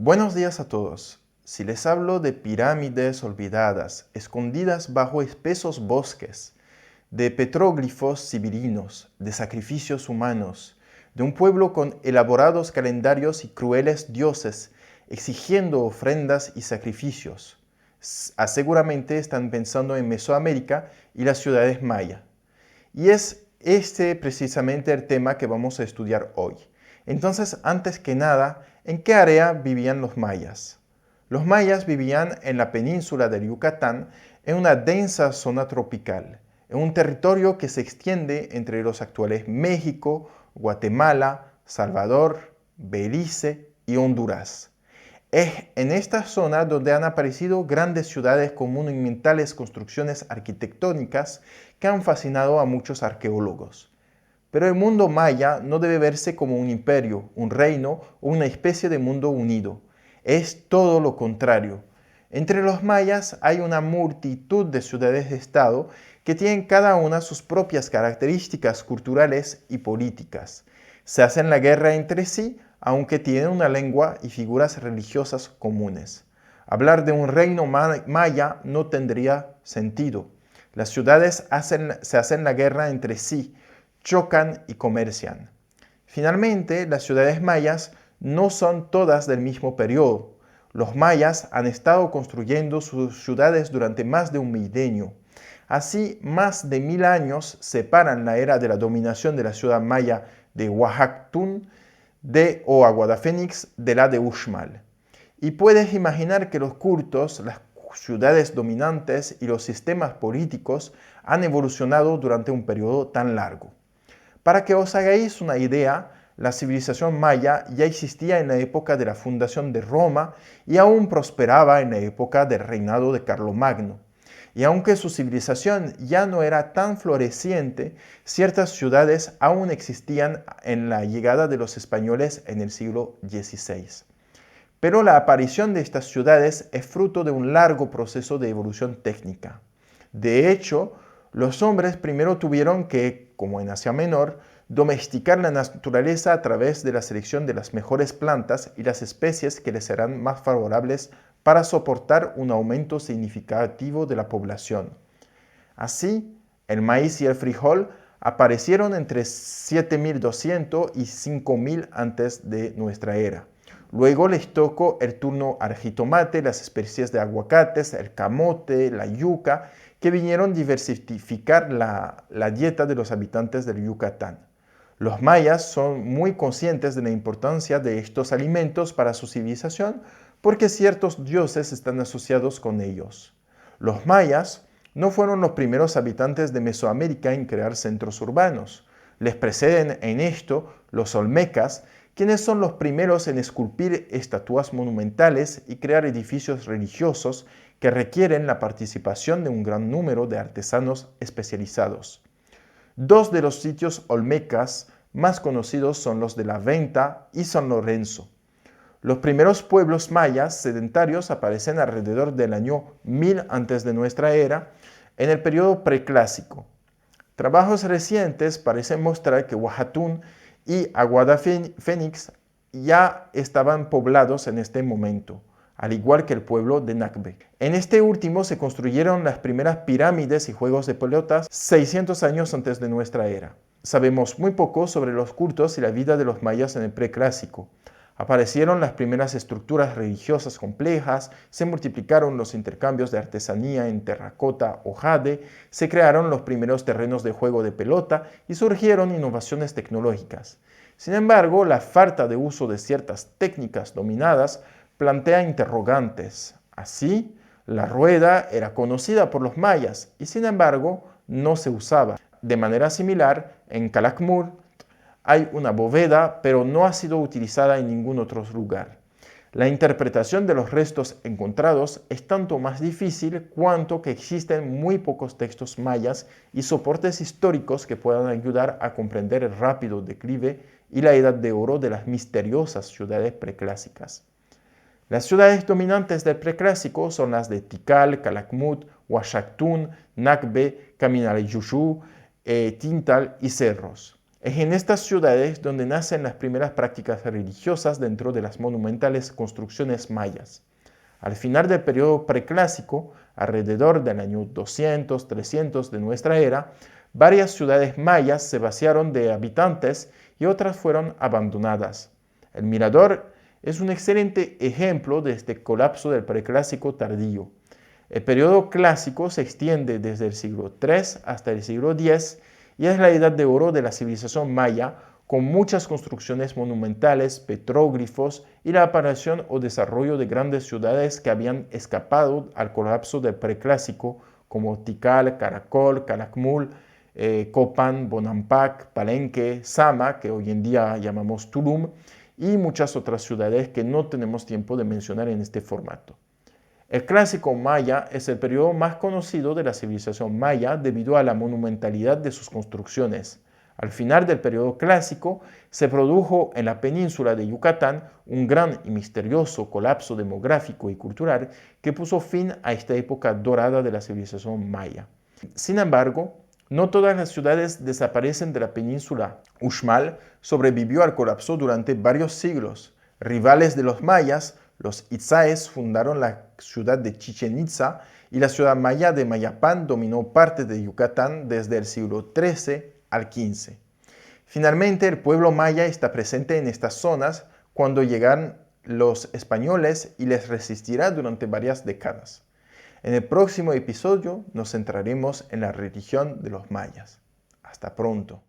Buenos días a todos. Si les hablo de pirámides olvidadas, escondidas bajo espesos bosques, de petróglifos siberinos, de sacrificios humanos, de un pueblo con elaborados calendarios y crueles dioses, exigiendo ofrendas y sacrificios, seguramente están pensando en Mesoamérica y las ciudades maya. Y es este precisamente el tema que vamos a estudiar hoy. Entonces, antes que nada, ¿en qué área vivían los mayas? Los mayas vivían en la península del Yucatán, en una densa zona tropical, en un territorio que se extiende entre los actuales México, Guatemala, Salvador, Belice y Honduras. Es en esta zona donde han aparecido grandes ciudades con monumentales construcciones arquitectónicas que han fascinado a muchos arqueólogos. Pero el mundo maya no debe verse como un imperio, un reino o una especie de mundo unido. Es todo lo contrario. Entre los mayas hay una multitud de ciudades-estado que tienen cada una sus propias características culturales y políticas. Se hacen la guerra entre sí, aunque tienen una lengua y figuras religiosas comunes. Hablar de un reino maya no tendría sentido. Las ciudades se hacen la guerra entre sí, chocan y comercian. Finalmente, las ciudades mayas no son todas del mismo periodo. Los mayas han estado construyendo sus ciudades durante más de un milenio. Así, más de 1000 años separan la era de la dominación de la ciudad maya de Oaxactún de Oaguada Fénix de la de Uxmal. Y puedes imaginar que los cultos, las ciudades dominantes y los sistemas políticos han evolucionado durante un periodo tan largo. Para que os hagáis una idea, la civilización maya ya existía en la época de la fundación de Roma y aún prosperaba en la época del reinado de Carlomagno. Y aunque su civilización ya no era tan floreciente, ciertas ciudades aún existían en la llegada de los españoles en el siglo XVI. Pero la aparición de estas ciudades es fruto de un largo proceso de evolución técnica. De hecho, los hombres primero tuvieron que, como en Asia Menor, domesticar la naturaleza a través de la selección de las mejores plantas y las especies que les serán más favorables para soportar un aumento significativo de la población. Así, el maíz y el frijol aparecieron entre 7200 y 5000 antes de nuestra era. Luego les tocó el turno al jitomate, las especies de aguacates, el camote, la yuca, que vinieron a diversificar la dieta de los habitantes del Yucatán. Los mayas son muy conscientes de la importancia de estos alimentos para su civilización porque ciertos dioses están asociados con ellos. Los mayas no fueron los primeros habitantes de Mesoamérica en crear centros urbanos. Les preceden en esto los olmecas, quienes son los primeros en esculpir estatuas monumentales y crear edificios religiosos que requieren la participación de un gran número de artesanos especializados. Dos de los sitios olmecas más conocidos son los de La Venta y San Lorenzo. Los primeros pueblos mayas sedentarios aparecen alrededor del año 1000 antes de nuestra era, en el periodo preclásico. Trabajos recientes parecen mostrar que Oaxactún y Aguada Fénix ya estaban poblados en este momento, al igual que el pueblo de Nacbe. En este último se construyeron las primeras pirámides y juegos de pelotas 600 años antes de nuestra era. Sabemos muy poco sobre los cultos y la vida de los mayas en el preclásico. Aparecieron las primeras estructuras religiosas complejas, se multiplicaron los intercambios de artesanía en terracota o jade, se crearon los primeros terrenos de juego de pelota y surgieron innovaciones tecnológicas. Sin embargo, la falta de uso de ciertas técnicas dominadas plantea interrogantes. Así, la rueda era conocida por los mayas y sin embargo no se usaba. De manera similar, en Calakmul hay una bóveda, pero no ha sido utilizada en ningún otro lugar. La interpretación de los restos encontrados es tanto más difícil cuanto que existen muy pocos textos mayas y soportes históricos que puedan ayudar a comprender el rápido declive y la edad de oro de las misteriosas ciudades preclásicas. Las ciudades dominantes del preclásico son las de Tikal, Calakmul, Oaxactún, Nacbe, Caminaleyushú, Tintal y Cerros. Es en estas ciudades donde nacen las primeras prácticas religiosas dentro de las monumentales construcciones mayas. Al final del periodo preclásico, alrededor del año 200-300 de nuestra era, varias ciudades mayas se vaciaron de habitantes y otras fueron abandonadas. El Mirador es un excelente ejemplo de este colapso del preclásico tardío. El periodo clásico se extiende desde el siglo III hasta el siglo X y es la edad de oro de la civilización maya, con muchas construcciones monumentales, petróglifos y la aparición o desarrollo de grandes ciudades que habían escapado al colapso del preclásico, como Tikal, Caracol, Calakmul, Copán, Bonampak, Palenque, Sama, que hoy en día llamamos Tulum, y muchas otras ciudades que no tenemos tiempo de mencionar en este formato. El clásico maya es el periodo más conocido de la civilización maya debido a la monumentalidad de sus construcciones. Al final del periodo clásico se produjo en la península de Yucatán un gran y misterioso colapso demográfico y cultural que puso fin a esta época dorada de la civilización maya. Sin embargo, no todas las ciudades desaparecen de la península. Uxmal sobrevivió al colapso durante varios siglos. Rivales de los mayas, los itzáes fundaron la ciudad de Chichén Itzá y la ciudad maya de Mayapán dominó parte de Yucatán desde el siglo XIII al XV. Finalmente, el pueblo maya está presente en estas zonas cuando llegan los españoles y les resistirá durante varias décadas. En el próximo episodio nos centraremos en la religión de los mayas. Hasta pronto.